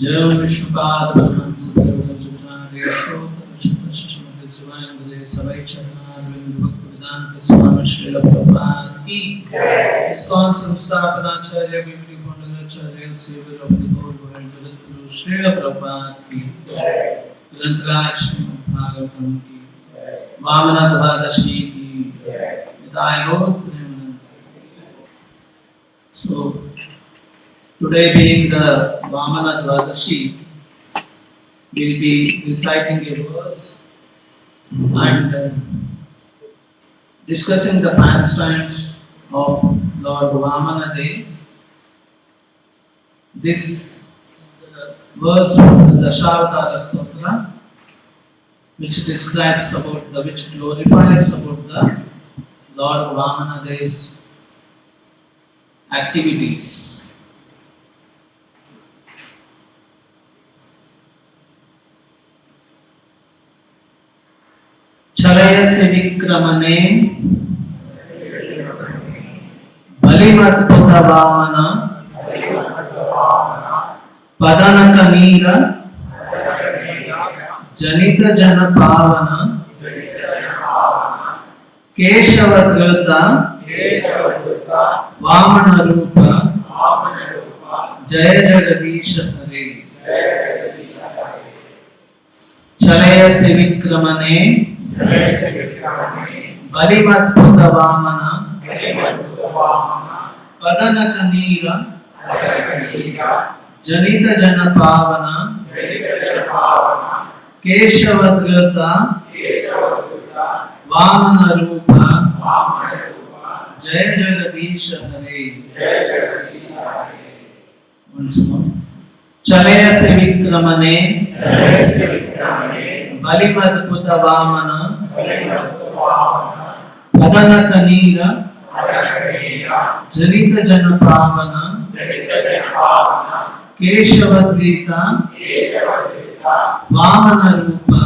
Jai Vishnupada Brahman Sadarvajacharya Shotara Shrimati Srivayangale Sarai Charnar Vindu Bhakti Vedanta Swami Srila Prabhupada Ki ISKCON Samsthapanacharya Bhimti Pondalacharya Seva of the whole world Jagat Guru Srila Prabhupada Ki Grantaraj Srimad Bhagavatam Ki Vamana Dvadashi Ki Nithai Gaur Premanand. So today being the Vamana Dvadashi, we'll be reciting a verse and discussing the pastimes of Lord Vamana Day. This is the verse from the Dashavatara Stotra, which describes about which glorifies about the Lord Vamana Day's activities. Chalayasya Vikramane Balimadbhuta Vamana Padanaka Neera Janita Jana Pavana Keshavadruta Vamana Rupa Jaya Jagadisha Hare. Chalayasya Vikramane Balimadbhuta Vamana Padanaka Neera Janita Jana Pavana Keshavadruta Vamana Rupa Jaya Jagadisha Hare. Once more. Chalayasya Vikramane Balimadbhuta Vamana Padanaka Neera Janita Jana Pavana Keshavadrita Vamana Rupa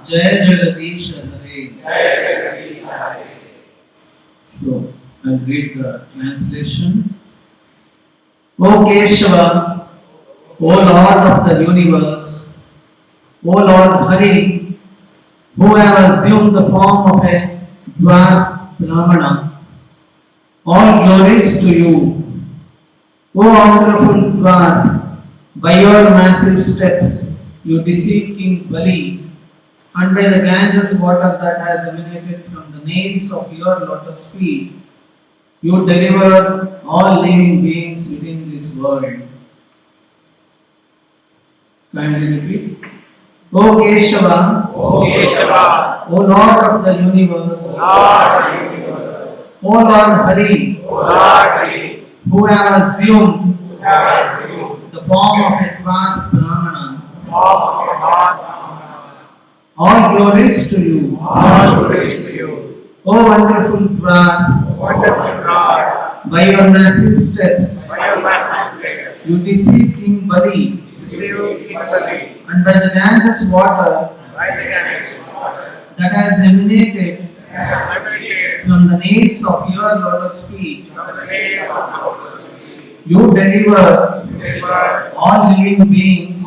Jaya Jagadisha Hare. So, I'll read the translation. O Keshava, O Lord of the universe, O Lord Hare, who have assumed the form of a dwarf Brahmana, all glories to you. O wonderful dwarf, by your massive steps you deceived King Bali, and by the Ganges water that has emanated from the nails of your lotus feet, you delivered all living beings within this world. Kindly repeat. O Keshava, O Lord of the universe, O Lord Hare, who have assumed the form of a dwarf Brahmana, all glories to you. O wonderful dwarf, by your massive steps, you deceived King Bali, and by the Ganges water that has emanated from the nails of your lotus feet, you deliver all living beings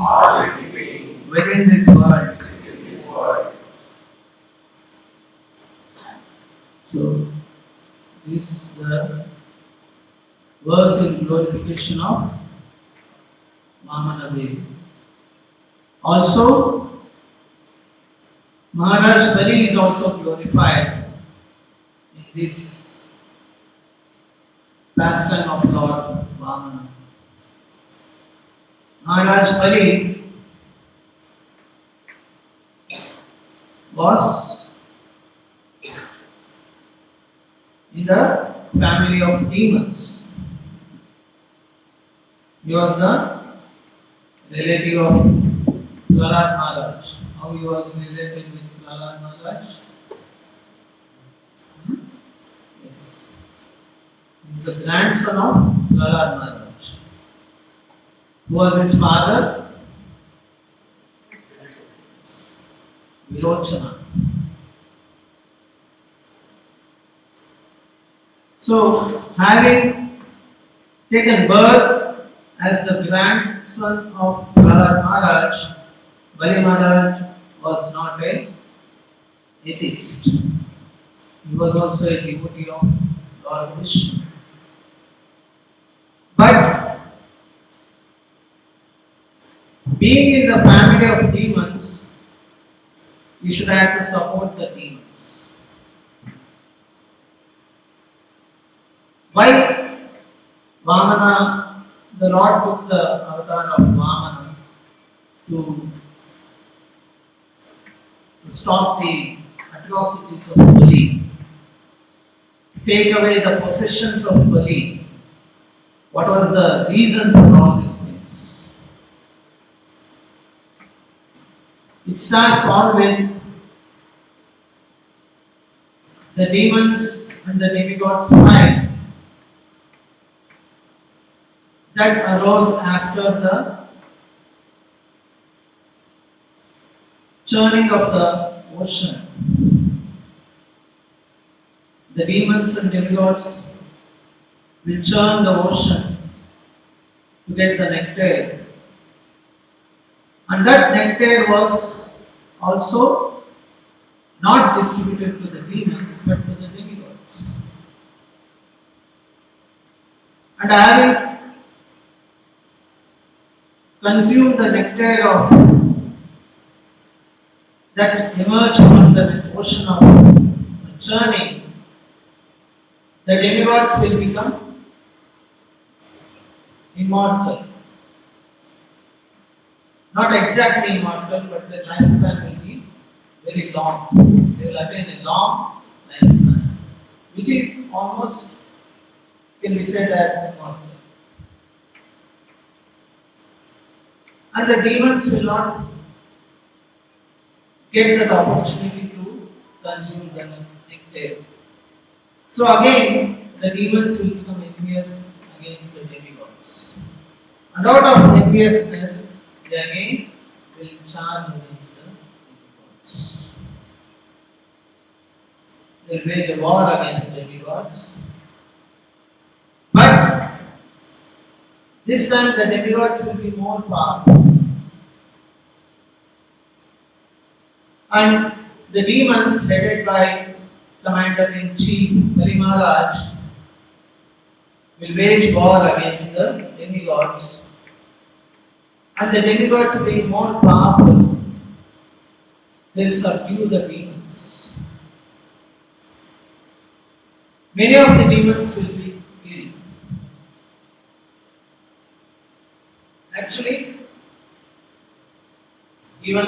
within this world. So, this is the verse in glorification of Vamana Devi. Also, Maharaj Bali is also glorified in this pastime of Lord Vamana. Maharaj Bali was in the family of demons. He was the relative of Prahlad Maharaj. How he was related with Prahlad Maharaj? Yes. He is the grandson of Prahlad Maharaj. Who was his father? Virochana. So, having taken birth as the grandson of Prahlad Maharaj, Bali Maharaj was not a atheist. He was also a devotee of Lord Krishna. But being in the family of demons, you should have to support the demons. Why Vamana, the Lord took the avatar of Vamana to stop the atrocities of Bali, to take away the possessions of Bali. What was the reason for all these things? It starts all with the demons and the demigods' fight that arose after the churning of the ocean. The demons and demigods will churn the ocean to get the nectar. And that nectar was also not distributed to the demons but to the demigods. And having consumed the nectar of that emerged from the ocean of churning, the demigods will become immortal. Not exactly immortal, but their lifespan will be very long. They will attain a long lifespan, which is almost can be said as immortal. And the demons will not get that opportunity to consume the nectar. So again, the demons will become envious against the demigods. And out of enviousness, they again will charge against the demigods. They will wage a war against demigods. But this time the demigods will be more powerful. And the demons headed by Commander-in-Chief Bali Maharaj will wage war against the demigods. And the demigods being more powerful, they'll subdue the demons. Many of the demons will be killed. Actually, even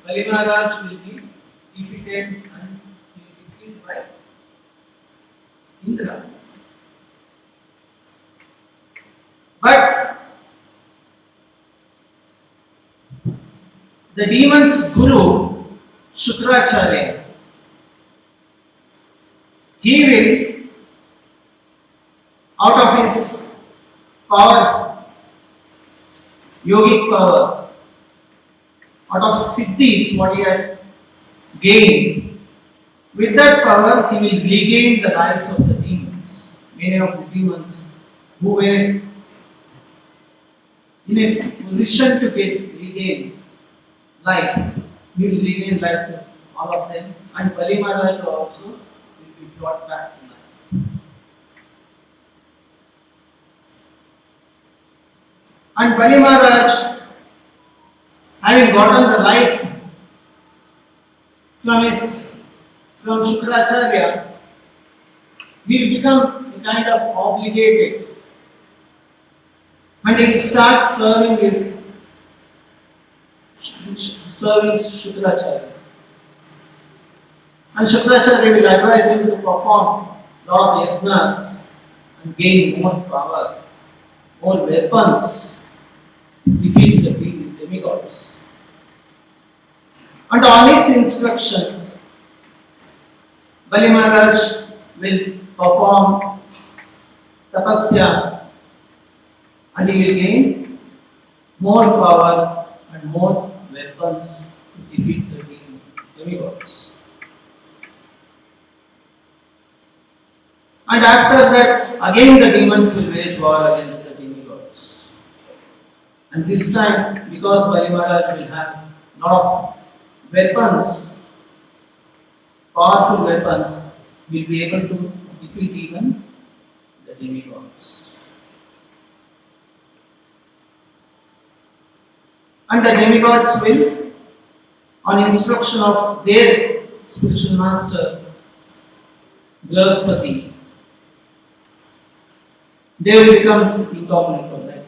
Bali Maharaj will be defeated and he will be killed by Indra. But the demon's guru, Shukracharya, he will, out of his power, yogic power, out of siddhis, what he had gained, with that power he will regain the lives of the demons. Many of the demons who were in a position to regain life, he will regain life to all of them, and Bali Maharaj also will be brought back to life. And Bali Maharaj, having gotten the life from Shukracharya, will become a kind of obligated, and he will start serving Shukracharya. And Shukracharya will advise him to perform lot of yajnas and gain more power, more weapons to defeat the demigods. And on his instructions, Bali Maharaj will perform tapasya and he will gain more power and more weapons to defeat the demigods. And after that, again the demons will wage war against the demigods. And this time, because Bali Maharaj will have lot of weapons, powerful weapons, will be able to defeat even the demigods. And the demigods will, on instruction of their spiritual master, Brihaspati, they will become incognito, like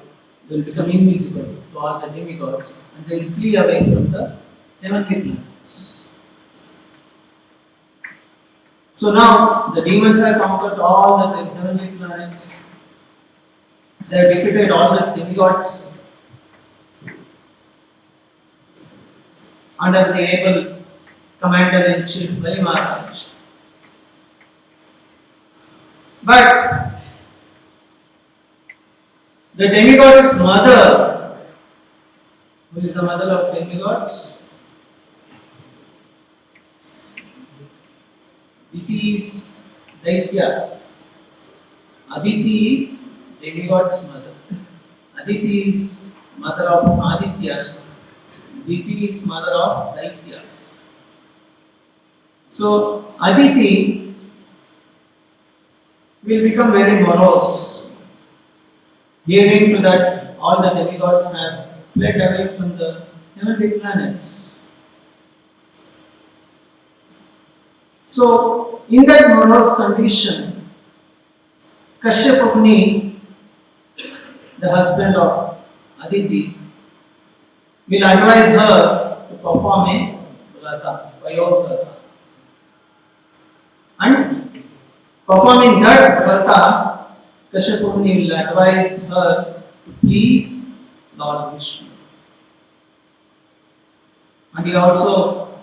they will become invisible to all the demigods, and they will flee away from the heavenly planets. So now the demons have conquered all the heavenly planets. They have defeated all the demigods under the able commander-in-chief Bali Maharaj. But the demigod's mother, who is the mother of demigods? Aditi is Daityas. Aditi is demigod's mother. Aditi is mother of Adityas. Aditi is mother of Daityas. So Aditi will become very morose, hearing to that all the demigods have fled away from the heavenly planets. So, in that morose condition, Kashyapa Muni, the husband of Aditi, will advise her to perform a vrata, Vayovrata. And performing that vrata, Kashyapa Muni will advise her to please Lord Vishnu. And he also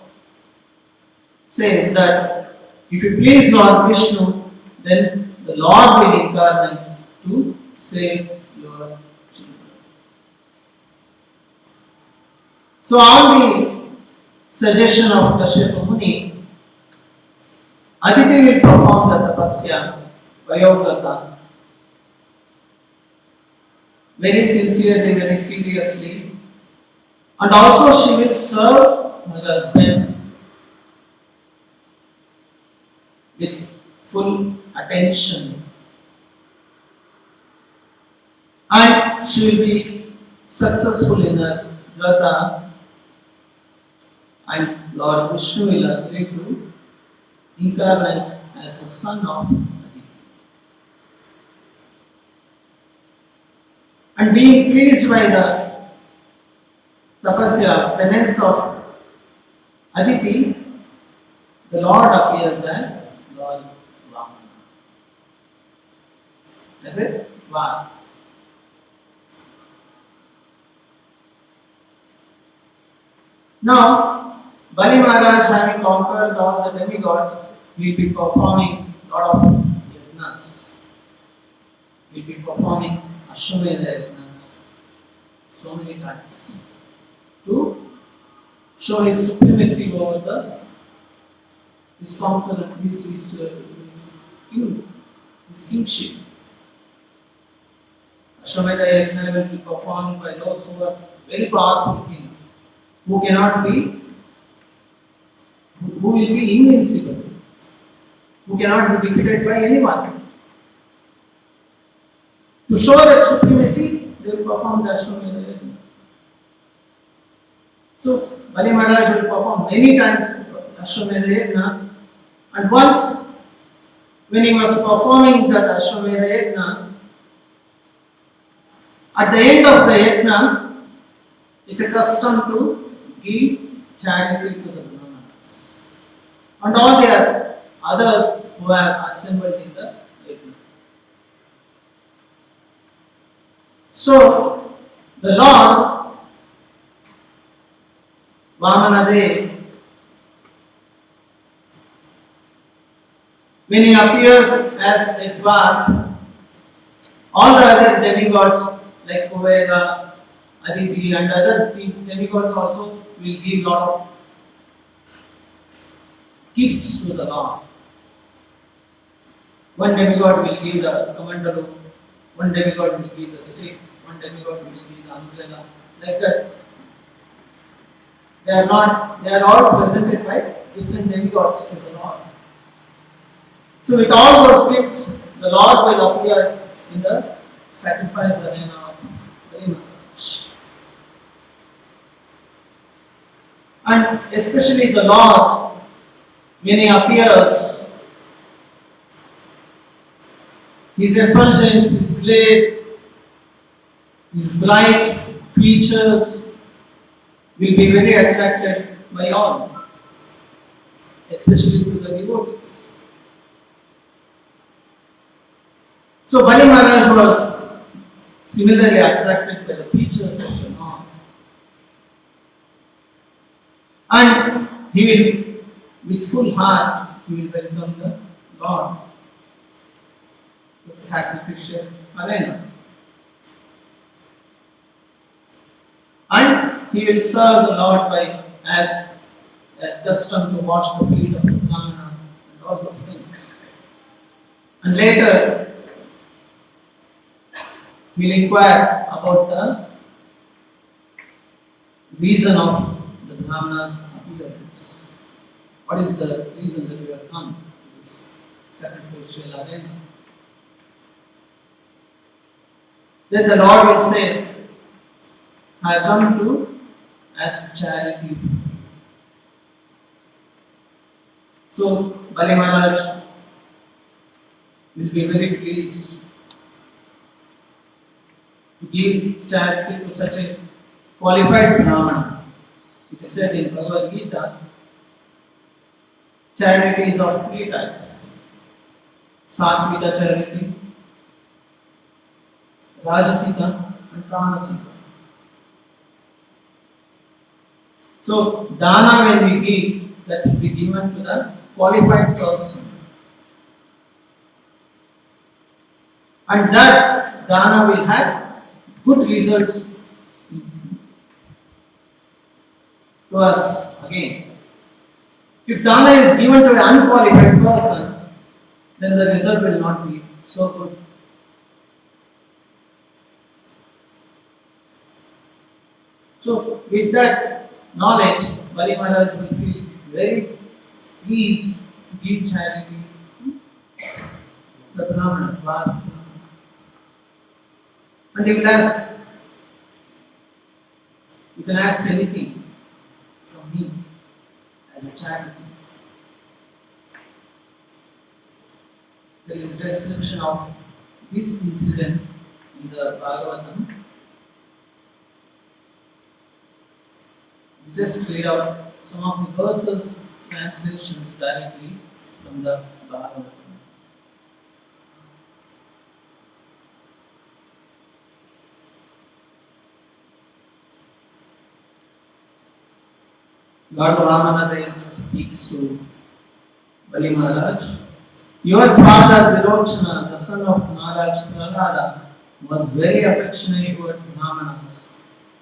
says that if you please Lord Vishnu, then the Lord will incarnate to save your children. So on the suggestion of Kashyapa Muni, Aditi will perform the tapasya, Vayovrata, very sincerely, very seriously, and also she will serve her husband with full attention, and she will be successful in her vrata, and Lord Vishnu will agree to incarnate as the son of Aditi. And being pleased by the tapasya, penance of Aditi, the Lord appears as Lord VAMANA. As a dwarf. Now, Bali Maharaj, having conquered all the demigods, will be performing a lot of yajnas. He will be performing Ashwamedha yajnas so many times to show his supremacy over his conqueror, his king, his kingship. Ashwamedha yajna will be performed by those who are very powerful king, who will be invincible, who cannot be defeated by anyone. To show that supremacy, they will perform the Ashwamedha yajna. So, Bali Maharaj will perform many times Ashwamedha yajna, and once, when he was performing that Ashwamedha yajna, at the end of the yajna, it's a custom to give charity to the Brahmanas and all their others who have assembled in the yajna. So, the Lord Vamana, when he appears as a dwarf, all the other demigods like Kuvera, Aditi and other demigods also will give lot of gifts to the Lord. One demigod will give the commandalu, one demigod will give the state, one demigod will be the umbrella. Like that, they are all presented by different demigods to the Lord. So with all those gifts, the Lord will appear in the sacrifice arena of Vanamali. And especially the Lord, when He appears, His effulgence, His glare, His bright features will be very attracted by all, especially to the devotees. So Bali Maharaj was similarly attracted by the features of the Lord. And he will, with full heart, he will welcome the Lord with sacrificial arena. And he will serve the Lord by as accustomed to wash the feet of the Brahmana and all those things. And later, we will inquire about the reason of the Brahmana's appearance. What is the reason that we have come to this sacrificial arena? Then the Lord will say, I have come to ask charity. So Bali Maharaj will be very pleased to give charity to such a qualified Brahmana. It is said in Bhagavad Gita, charity is of three types: Satvika charity, Rajasika, and Tamasika. So, dana when we give, that should be given to the qualified person. And that dana will have good results to us again. If dana is given to an unqualified person, then the result will not be so good. So, with that knowledge, Bali Maharaj will feel very pleased to give charity to the Brahmana. And he will ask, you can ask anything from me as a charity. There is description of this incident in the Bhagavatam. We just read out some of the verses, translations directly from the Bhagavatam. Lord VAMANA speaks to Bali Maharaj. Your father Pravachanam, the son of Maharaj Prahlada, was very affectionate toward Brahmanas.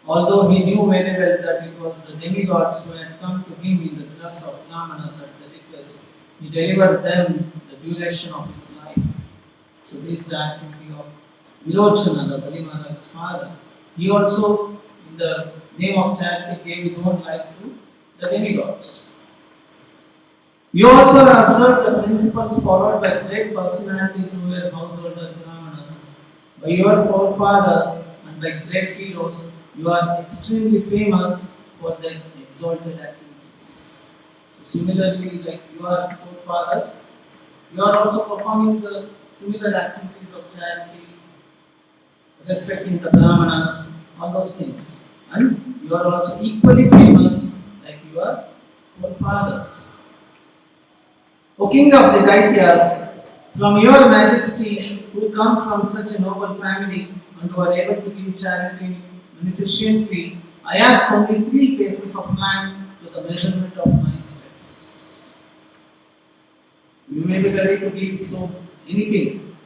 Although he knew very well that it was the demigods who had come to him in the dress of Brahmanas at the request, he delivered them the duration of his life. So this is the activity of Virochana, the Bali Maharaj's father. He also, in the name of charity, gave his own life to the demigods. You also have observed the principles followed by great personalities who were householder Brahmanas. By your forefathers and by great heroes, you are extremely famous for their exalted activities. So similarly, like your forefathers, you are also performing the similar activities of charity, respecting the Brahmanas, all those things. And you are also equally famous like your forefathers. O King of the Daityas, from your majesty, who come from such a noble family and who are able to give charity beneficently, I ask only 3 paces of land to the measurement of my steps. You may be ready to give so anything,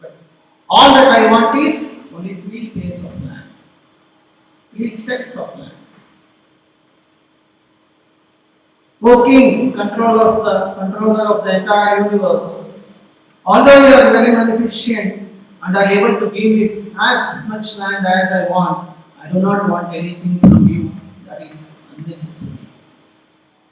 but all that I want is only 3 paces of land, 3 steps of land. O King, controller of the entire universe, although you are very magnificent and are able to give me as much land as I want, I do not want anything from you that is unnecessary.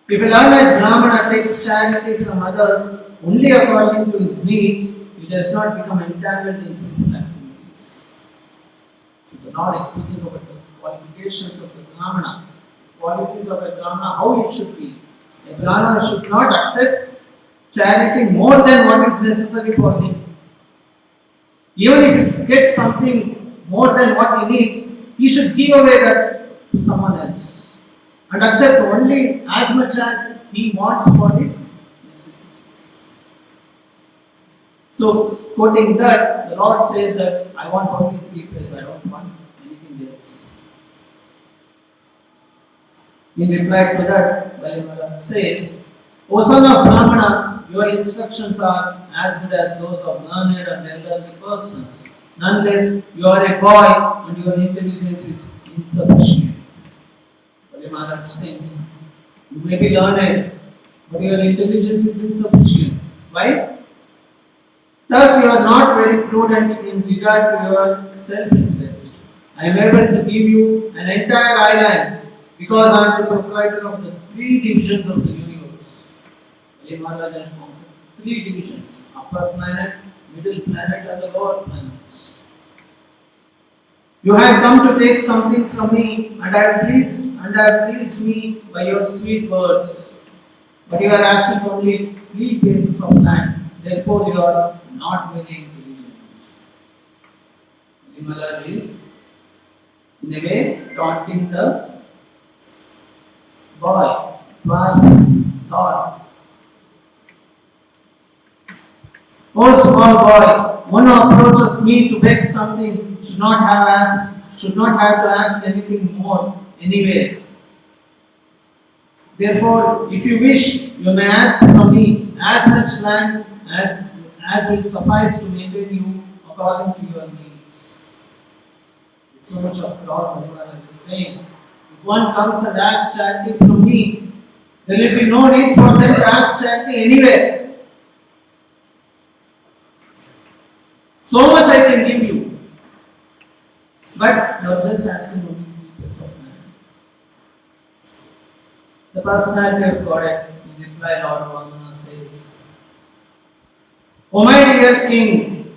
If a learned Brahmana takes charity from others only according to his needs, he does not become entangled in sinful activities. So the Lord is speaking about the qualifications of the Brahmana, qualities of a Brahmana, how it should be. A Brahmana should not accept charity more than what is necessary for him. Even if he gets something more than what he needs, he should give away that to someone else and accept only as much as he wants for his necessities. So, quoting that, the Lord says that I want only 3 places, I don't want anything else. In reply to that, Vanamali says, O son of Brahmana, your instructions are as good as those of learned and elderly persons. Nonetheless, you are a boy and your intelligence is insufficient. Vanamali states, you may be learned, but your intelligence is insufficient. Why? Thus, you are not very prudent in regard to your self-interest. I am able to give you an entire island because I am the proprietor of the 3 divisions of the universe. Maharaj has found 3 divisions: upper planet, middle planet, and the lower planets. You have come to take something from me, and have pleased me by your sweet words. But you are asking only 3 places of land. Therefore, you are not very intelligent. Maharaj is, in a way, taunting the boy. Lord. O small boy, one who approaches me to beg something should not have to ask anything more anywhere. Therefore, if you wish, you may ask from me as much land as will suffice to maintain you according to your needs. It's so much of Lord Vanamali is saying. If one comes and asks charity from me, there will be no need for them to ask charity anywhere. So much I can give you. But you are just asking only 3 pieces of land. The personality of God, in reply, Lord VAMANA says, O my dear king,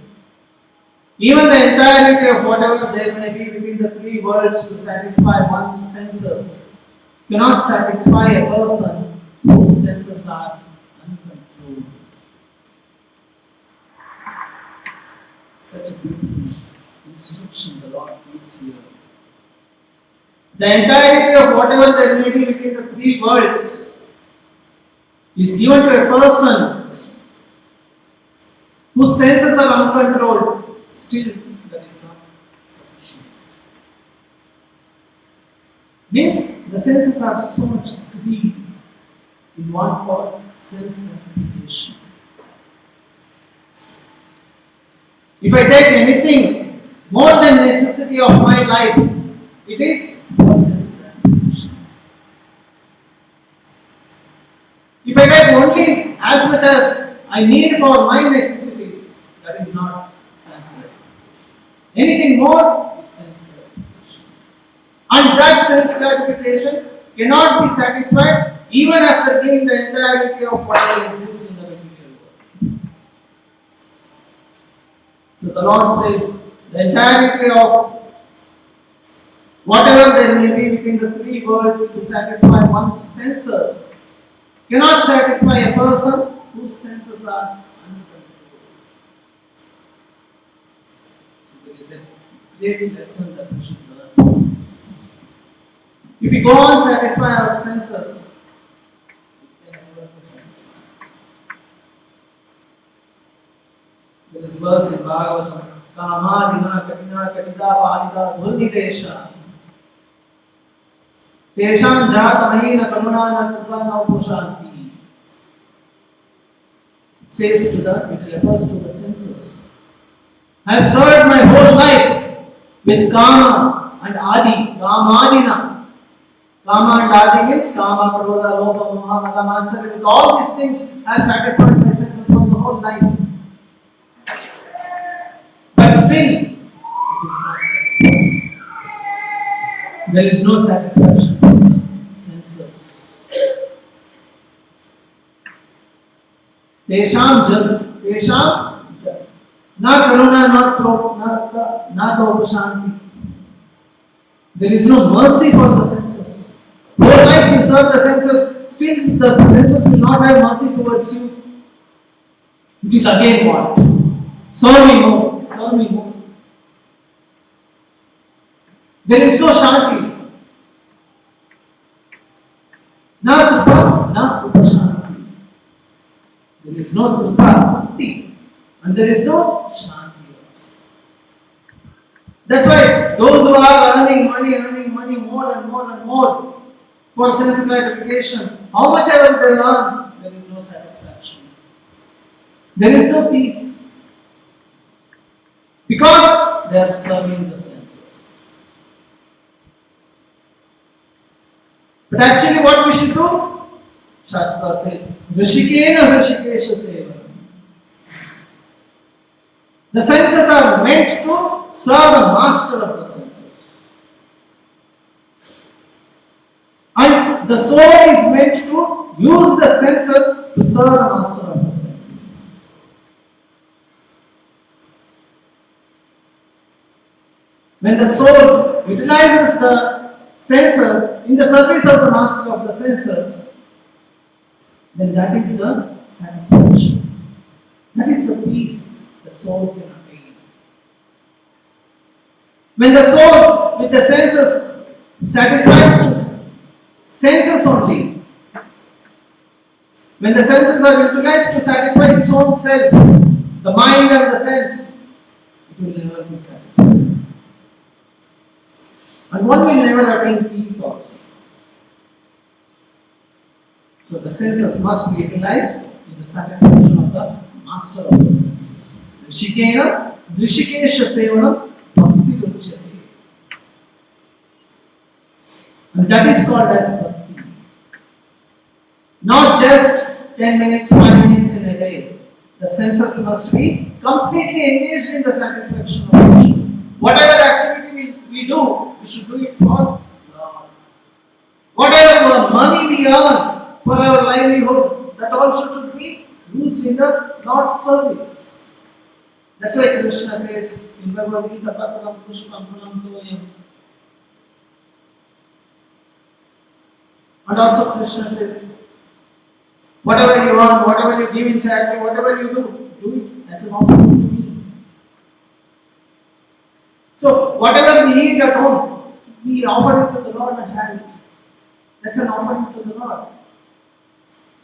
even the entirety of whatever there may be within the 3 worlds to satisfy one's senses cannot satisfy a person whose senses are uncontrolled. Such a beautiful instruction the Lord gives here. The entirety of whatever there may be within the 3 worlds is given to a person whose senses are uncontrolled. Still, that is not sufficient. Means the senses are so much greedy in one for sense gratification. If I take anything more than necessity of my life, it is for sense gratification. If I get only as much as I need for my necessities, that is not sense gratification. Anything more is sense gratification. And that sense gratification cannot be satisfied even after giving the entirety of whatever exists in the material world. So the Lord says, the entirety of whatever there may be within the 3 worlds to satisfy one's senses cannot satisfy a person whose senses are uncontrolled. So there is a great lesson that we should learn from this. If we go on satisfy our senses, we can never be satisfied. There is a verse in Bhagavatam, Kamadina Katina Katida Palida Dhulnidesha Tesham Jatamahina Karunana Kripana Pushanti. It says it refers to the senses. I have served my whole life with Kama and Adi, Kamadina. Kama and Adi means Kama, Krodha, Lopa, Moha, Mata, Mansari. With all these things, I have satisfied my senses for the whole life. But still it is not satisfying. There is no satisfaction for the senses. Tesham jal, na karuna, na upashanti. There is no mercy for the senses. Whole life you serve the senses, still the senses will not have mercy towards you. It will again what? Serve me more, serve me more. There is no shanti. Na trupa, na upashanti. There is no trupa, trupti. And there is no shanti also. That's why those who are earning money more and more for sense gratification, how much ever they earn, there is no satisfaction. There is no peace. Because they are serving the senses. But actually what we should do? Shastra says, Rishikena Rishikesha Seva. The senses are meant to serve the master of the senses. And the soul is meant to use the senses to serve the master of the senses. When the soul utilizes the senses in the service of the master of the senses, then that is the satisfaction. That is the peace the soul can attain. When the soul with the senses satisfies to senses only, when the senses are utilized to satisfy its own self, the mind and the sense, it will never be satisfied. And one will never attain peace also. So the senses must be utilized in the satisfaction of the master of the senses. Rishikena, Rishikesha Sevana, Bhakti Ruchyate. And that is called as Bhakti. Not just 10 minutes, 5 minutes in a day. The senses must be completely engaged in the satisfaction of Krishna. Whatever activity we do, we should do it for Lord. Whatever money we earn for our livelihood, that also should be used in the Lord's service. That's why Krishna says in Bhagavad Gita, Patram Pushpam Phalam Toyam. And also Krishna says, whatever you earn, whatever you give in charity, whatever you do it as an offering to me. So whatever we eat at home, we offer it to the Lord and have it. That's an offering to the Lord.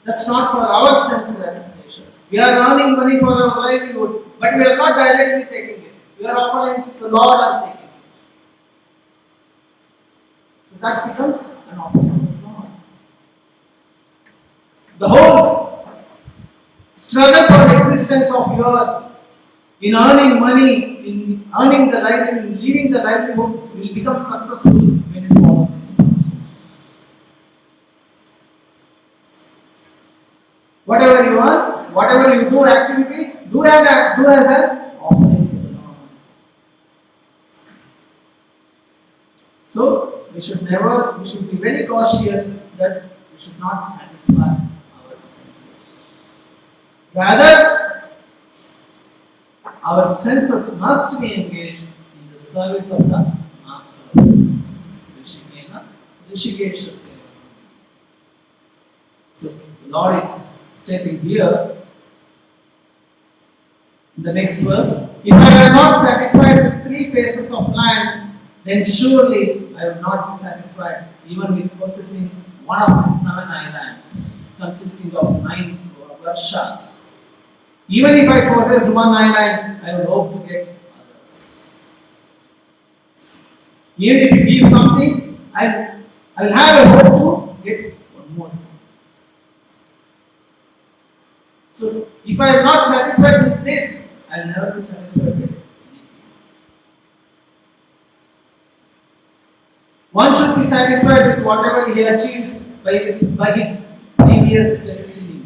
That's not for our sense gratification. We are earning money for our livelihood, but we are not directly taking it. We are offering it to the Lord and taking it. So that becomes an offering to the Lord. The whole struggle for existence of your in earning money, in earning the livelihood, in living the livelihood will become successful when you follow this process. Whatever you earn, whatever you do activity, do as an offering to the Lord. So we should be very cautious that we should not satisfy our senses. Rather, our senses must be engaged in the service of the master of the senses. Rishikesha Seva. So the Lord is stating here in the next verse, if I am not satisfied with 3 paces of land, then surely I will not be satisfied even with possessing one of the 7 islands consisting of 9 varshas. Even if I possess one island, I will hope to get others. Even if you give something, I will have a hope to get one more. So, if I am not satisfied with this, I will never be satisfied with anything. One should be satisfied with whatever he achieves by his previous destiny.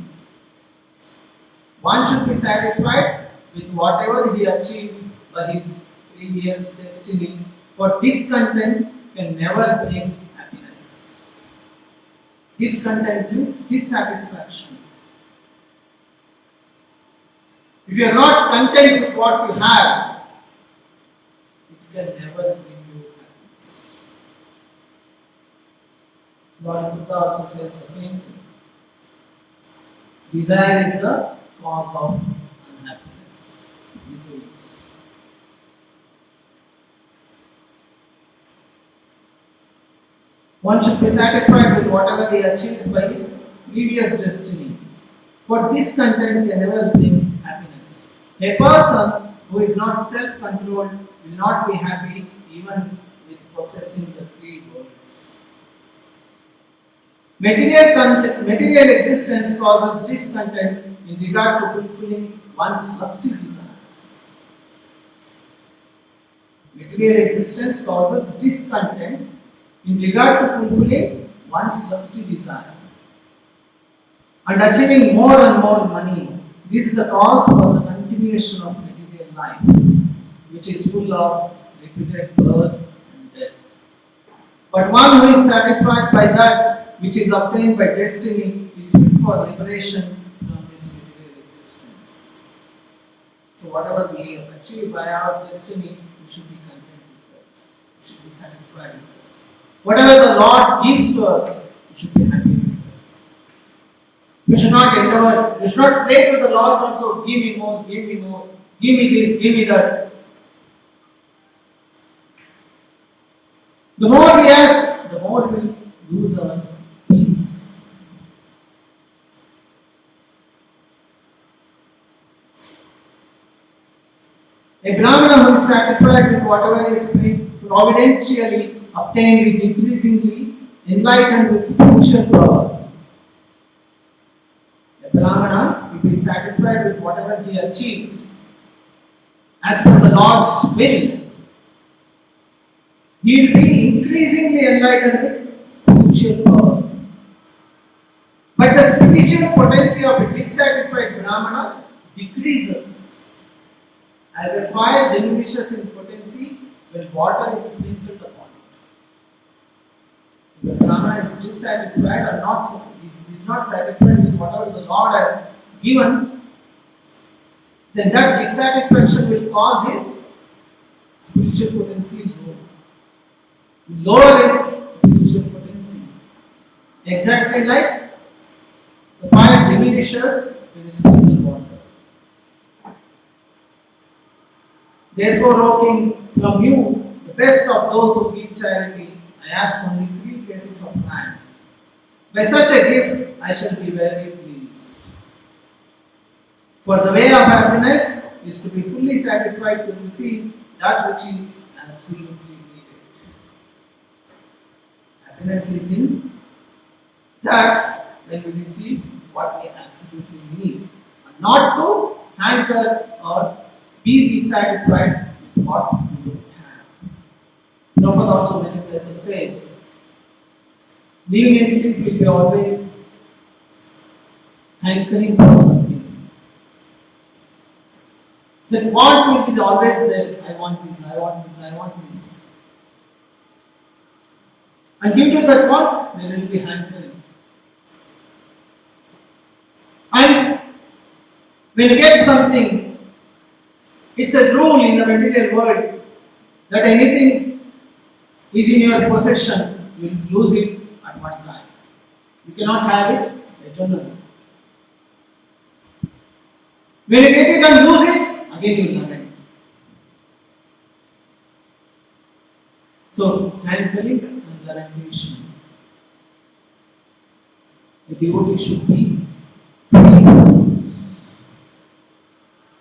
One should be satisfied with whatever he achieves by his previous destiny, for discontent can never bring happiness. Discontent means dissatisfaction. If you are not content with what you have, it can never bring you happiness. Lord Buddha also says the same thing. Desire is the cause of unhappiness, disease. One should be satisfied with whatever he achieves by his previous destiny. For discontent can never bring happiness. A person who is not self-controlled will not be happy even with possessing the three worlds. Material existence causes discontent in regard to fulfilling one's lusty desires. Material existence causes discontent in regard to fulfilling one's lusty desire and achieving more and more money. This is the cause for the continuation of material life, which is full of repeated birth and death. But one who is satisfied by that which is obtained by destiny is fit for liberation from this material existence. So whatever we achieve by our destiny, we should be content with that. We should be satisfied with that. Whatever the Lord gives to us, we should be happy with that. We should not endeavor, we should not pray to the Lord also, give me more, give me more, give me this, give me that. The more we ask, the more we will lose our peace. A Brahmana who is satisfied with whatever is providentially obtained is increasingly enlightened with spiritual power. A Brahmana, if he is satisfied with whatever he achieves as per the Lord's will, he will be increasingly enlightened with spiritual power. But the spiritual potency of a dissatisfied Brahmana decreases as a fire diminishes in potency when water is sprinkled upon it. If a Brahmana is dissatisfied or is not satisfied with whatever the Lord has given, then that dissatisfaction will cause his spiritual potency low. Lower his spiritual potency. Exactly like the fire diminishes when it's filled with water. Therefore, O King, from you, the best of those who give charity, I ask only 3 places of land. By such a gift, I shall be very pleased. For the way of happiness is to be fully satisfied to receive that which is absolutely needed. Happiness is in that when we receive what we absolutely need, and not to hanker or be dissatisfied with what we don't have. Prabhupada also many places says, living entities will be always hankering for something. That want will be always there. I want this, I want this, I want this. And due to that want, there will be hankering. And when you get something, it's a rule in the material world that anything is in your possession, you will lose it at one time. You cannot have it eternally. When you get it and lose it, again you will lament. So, hankering and lamentation. The devotee should be free from this.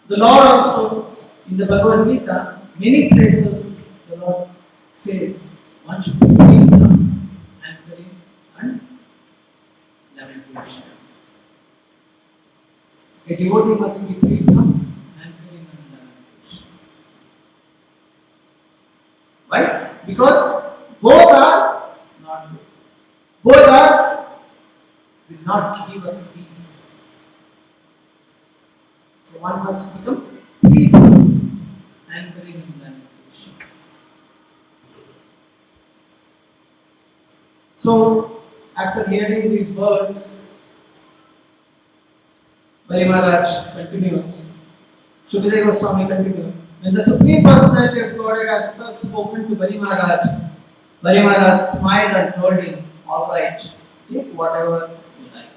The Lord also, in the Bhagavad Gita, many places the Lord says one should be free from hankering and lamentation. A devotee must be free from hankering and lamentation. Why? Because both are not good. Both will not give us peace. So one must become free from hankering and lamentation. So, after hearing these words, Bali Maharaj continues. Shukadeva Goswami continues. When the Supreme Personality of Godhead has thus spoken to Bali Maharaj smiled and told him, "Alright, take whatever you like."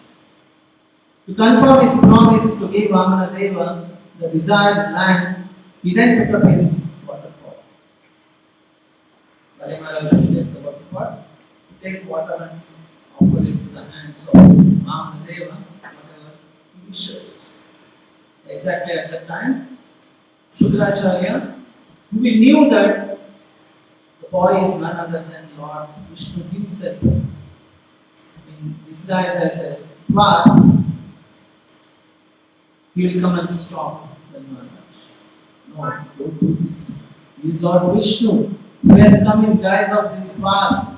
To confirm his promise to give Vamana Deva the desired land, he then took up his water pot. Bali Maharaj will take the water pot to take water and offer it to the hands of Vamana Deva, whatever he wishes. Exactly at that time, Shukracharya, who knew that the boy is none other than Lord Vishnu himself, in disguise as a dwarf, he will come and stop the Maharaj. No, don't do this. He is Lord Vishnu, who has come in guise of this dwarf.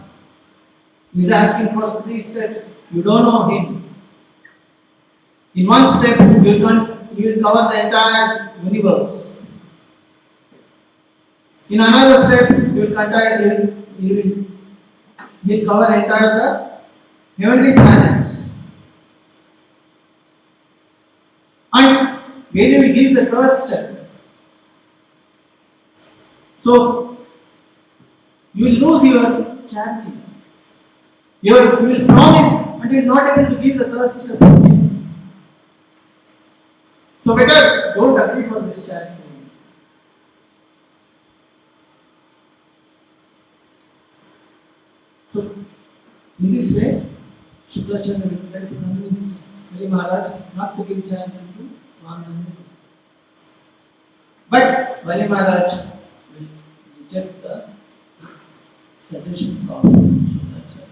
He is asking for 3 steps. You don't know him. In one step, he will cover the entire universe. In another step, he will cover entire the heavenly planets. And when you will give the 3rd step, so you will lose your charity. You will promise and you will not able to give the 3rd step. So better don't agree for this charity. So in this way, Shukracharya will try to convince Bali Maharaj not to give charity to Vamana. But Bali Maharaj will reject the suggestions of Shukracharya.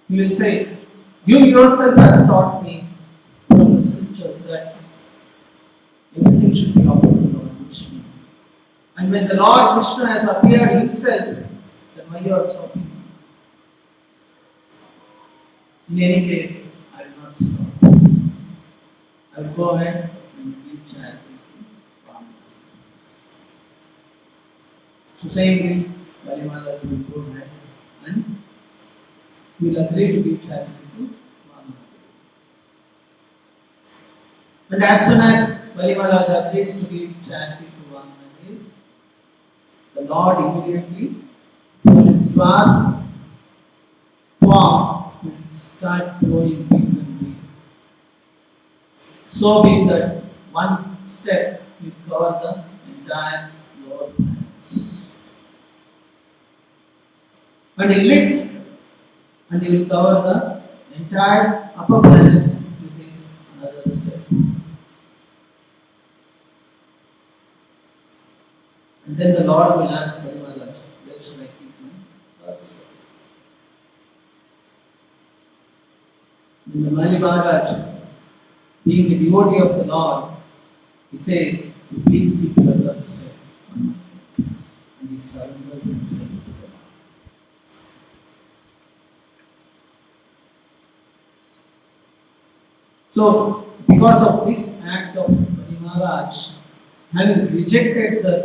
He will say, "You yourself has taught me from the scriptures that everything should be offered to Lord Vishnu. And when the Lord Vishnu has appeared himself, then why you are stopping me? In any case, I will not stop. I will go ahead and give charity to Vamana." So saying this, Bali Maharaj will go ahead and he will agree to give charity to Vamana. And as soon as Bali Maharaj agrees to give charity to Vamana, the Lord immediately, from his dwarf form, will start growing big and big. So big that one step will cover the entire lower planets. And he lift and he will cover the entire upper planets with his another step. And then the Lord will ask Bali Maharaj, where should I keep my 3rd step? Then the Bali Maharaj, being a devotee of the Lord, he says, "You please keep your 3rd step." And he surrenders himself to the Lord. So, because of this act of Bali Maharaj, having rejected the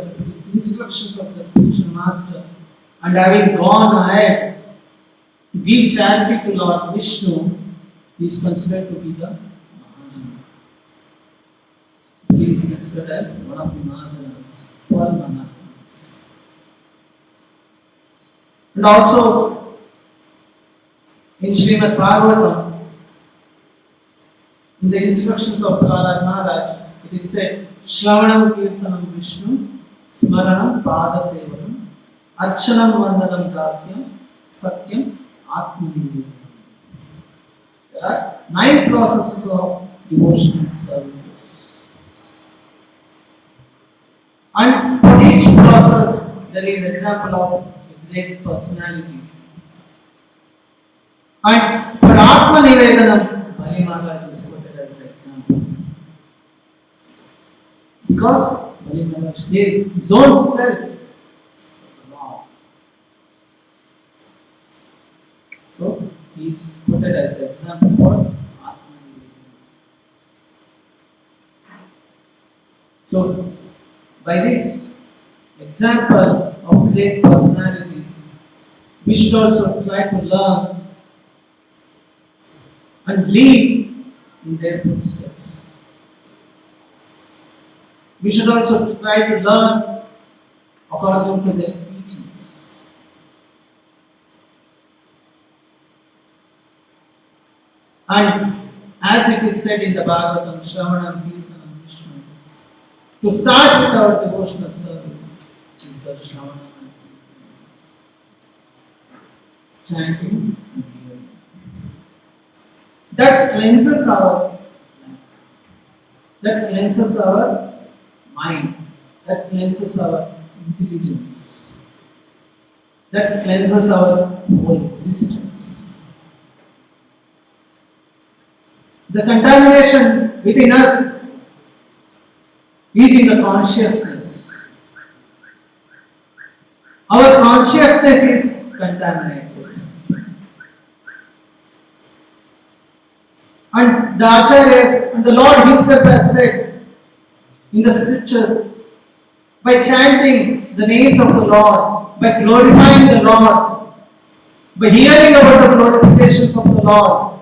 instructions of the spiritual master and having gone ahead to give charity to Lord Vishnu, he is considered to be the Mahajana. He is considered as one of the Mahajanas, 12 Mahajanas. And also, in Srimad Bhagavatam, in the instructions of Prahlad Maharaj, it is said, "Shravanam Kirtanam Vishnu, Smaranam Pada Sevanam, Archanam Vandanam Dasyam, Satyam Atmanivedam." There are 9 processes of devotional services. And for each process, there is example of a great personality. And for Atmanivedanam, Bali Maharaj is quoted as an example. Because Bali Maharaj gave his own self to the Lord. So he is quoted as an example for Atmanivedana. So, by this example of great personalities, we should also try to learn and lead in their footsteps. We should also try to learn according to their teachings. And as it is said in the Bhagavatam, Shravanam, Kirtanam, Vishnu, to start with our devotional service is the Shravanam and Kirtanam. Chanting and hearing. That cleanses our mind, that cleanses our intelligence, that cleanses our whole existence. The contamination within us is in the consciousness. Our consciousness is contaminated. And the Acharyas and the Lord Himself has said in the scriptures, by chanting the names of the Lord, by glorifying the Lord, by hearing about the glorifications of the Lord,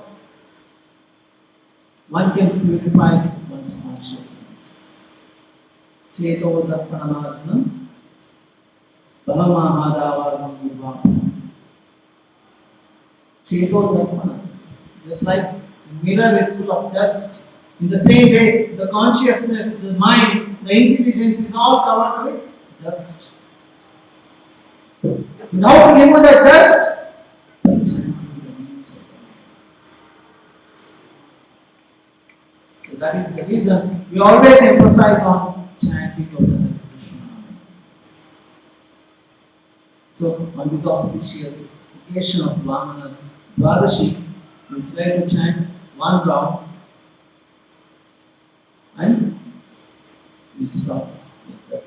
one can purify one's consciousness. Cheto Darpanamajanam Bahamahadava Nirvana. Cheto Darpanam. Just like the mirror is full of dust, in the same way, the consciousness, the mind, the intelligence is all covered with dust. And how to remove that dust? By chanting the names of God. So that is the reason we always emphasize on chanting of the Hare Krishna. So on this auspicious occasion of VAMANA Dwadashi, we try to chant one round and we stop with that.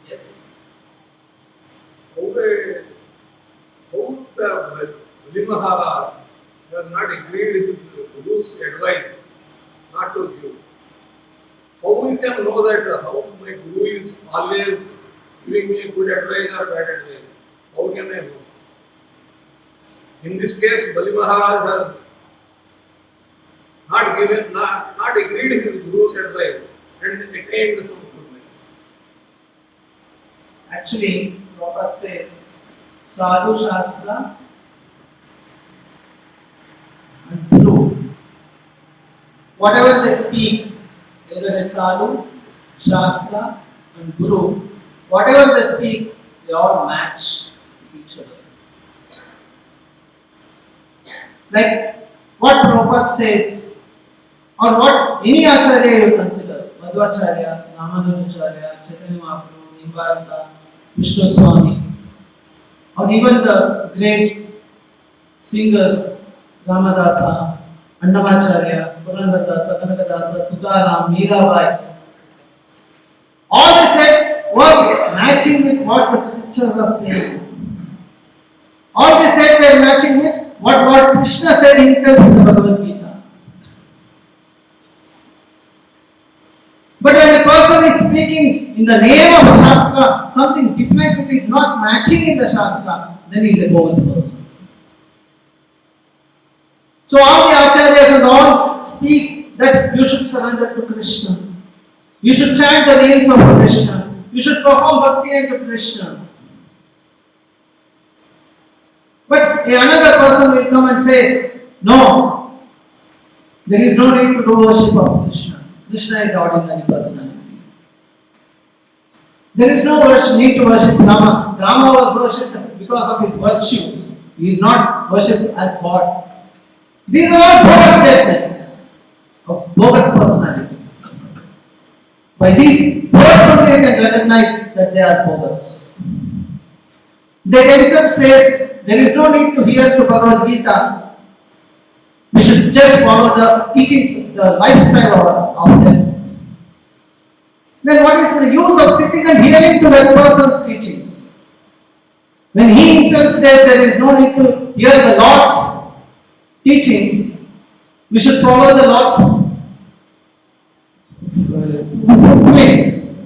Yes. How the Maharaj has not agreed with his Guru's advice not to give. How we can know that how my Guru is always giving me good advice or bad advice? How can I know? In this case, Bali Maharaj has not agreed his Guru's advice and attained some goodness. Actually, Prabhupada says, Sadhu Shastra and Guru. Whatever they speak, either a Sadhu, Shastra and Guru, whatever they speak, they all match with each other. Like what Prabhupada says, or what any Acharya you consider, Madhvacharya, Ramanujacharya, Chaitanya Mahaprabhu, Nimbarka, Vishnu Swami, or even the great singers, Ramadasa, Annamacharya, Purandardasa, Kanakadasa, Tukaram, Mirabai, all they said was matching with what the scriptures are saying. All they said were matching with what Lord Krishna said himself in the Bhagavad Gita. But when a person is speaking in the name of Shastra, something different which is not matching in the Shastra, then he is a bogus person. So all the Acharyas and all speak that you should surrender to Krishna. You should chant the names of Krishna. You should perform bhakti unto Krishna. But another person will come and say, no, there is no need to do worship of Krishna. Krishna is ordinary personality. There is no need to worship Rama. Rama was worshipped because of his virtues. He is not worshipped as God. These are all bogus statements of bogus personalities. By these words only you can recognize that they are bogus. They themselves says there is no need to hear to Bhagavad Gita. We should just follow the teachings, the lifestyle of them. Then what is the use of sitting and hearing to that person's teachings? When he himself says there is no need to hear the Lord's teachings, we should follow the Lord's footprints.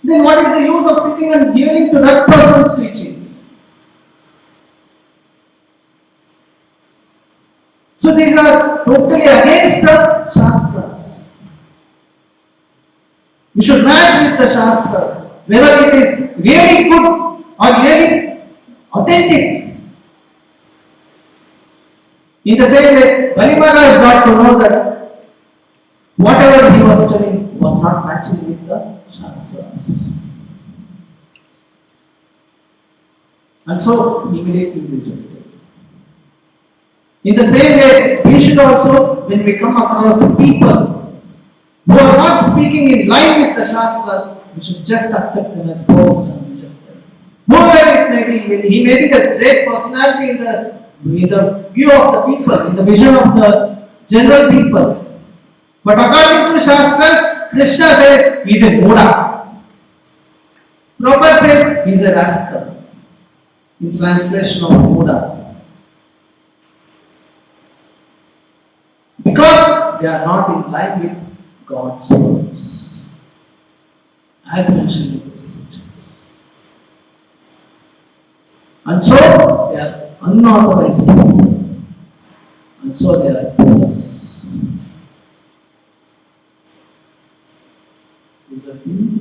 Then what is the use of sitting and hearing to that person's teachings? So these are totally against the Shastras. We should match with the Shastras, whether it is really good or really authentic. In the same way, Bali Maharaj got to know that whatever he was telling was not matching with the Shastras. And so he immediately rejected. In the same way, we should also, when we come across people who are not speaking in line with the Shastras, we should just accept them as post and reject them. Whoever it may be, he may be the great personality in the view of the people, in the vision of the general people. But according to Shastras, Krishna says he is a Buddha. Prabhupada says he is a rascal. In translation of Buddha. Because they are not in line with God's words, as mentioned in the scriptures. And so they are unauthorized people. And so they are bogus. Is that true?